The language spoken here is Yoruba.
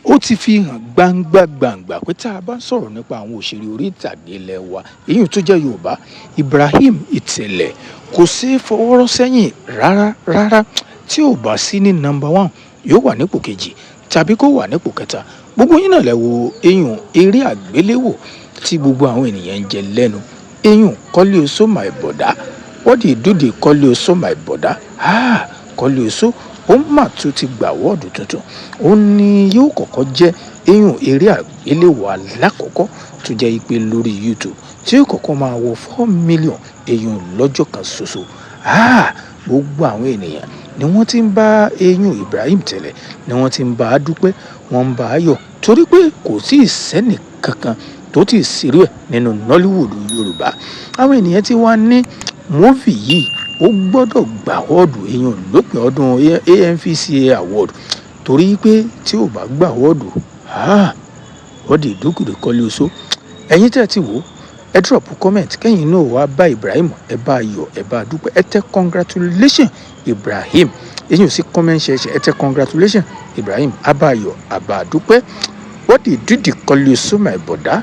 ó ti fi hàn gbangba pé tá a bá sọ̀rọ̀ nípa àwọn òṣèré orí ìtàgé ilẹ̀ wa èyí tó jẹ́ Yorùbá, Ibrahim Iteladio kò ṣeé fọwọ́rọ́ sẹ́yìn rárá tí ò bá sí ní number 1 yóò wà nípò kejì tàbí kó wà nípò kẹta. Gbogbo yín náà lẹ wo eyín eré àgbéléwò tí gbogbo àwọn ènìyàn ń jẹ lẹ́nu. Eyín Koleoso my brother, what do you do the Koleoso my brother? Koleoso ó mà tún ti gbà wọ́ọ̀dù tuntun. Ó ní yóò kọ́kọ́ jẹ́ eyín eré àgbéléwò alákọ̀ọ́kọ́ tó jẹ́ ìpè lórí YouTube tí yóò kọ́kọ́ máa wọ 4 million eyín lọ́jọ́ kan ṣoṣo. Gbogbo àwọn ènìyàn ni wọ́n ti ń bá eyín Ibrahim tẹ̀lẹ̀, ni wọ́n ti ń bá a dúpẹ́, wọ́n ń bá a yọ̀ torí pé kò sí ìsẹ́nì kankan tó ti ṣerú ẹ̀ nínú Nollywood Yoruba. Àwọn ènìyàn tí wọ́n ní móvì yìí ó gbọ́dọ̀ gbà wọ́ọ̀dù eyín lópin ọdún AMVCA award torí pé tí ò bá gbà wọ́ọ̀dù what the do the Koleoso. Ẹ̀yin tẹ́ ti wò ẹ drop comment kẹ́yìn náà wá bá Ibrahim, ẹ bá yọ̀, ẹ bá dúpẹ́, ẹ tẹ congratulation Ibrahim. Ẹ̀yin ò sí comment ṣẹ̀ṣẹ̀, ẹ tẹ congratulation Ibrahim, a bá yọ̀, a bá dúpẹ́. What the do the Koleoso my brother.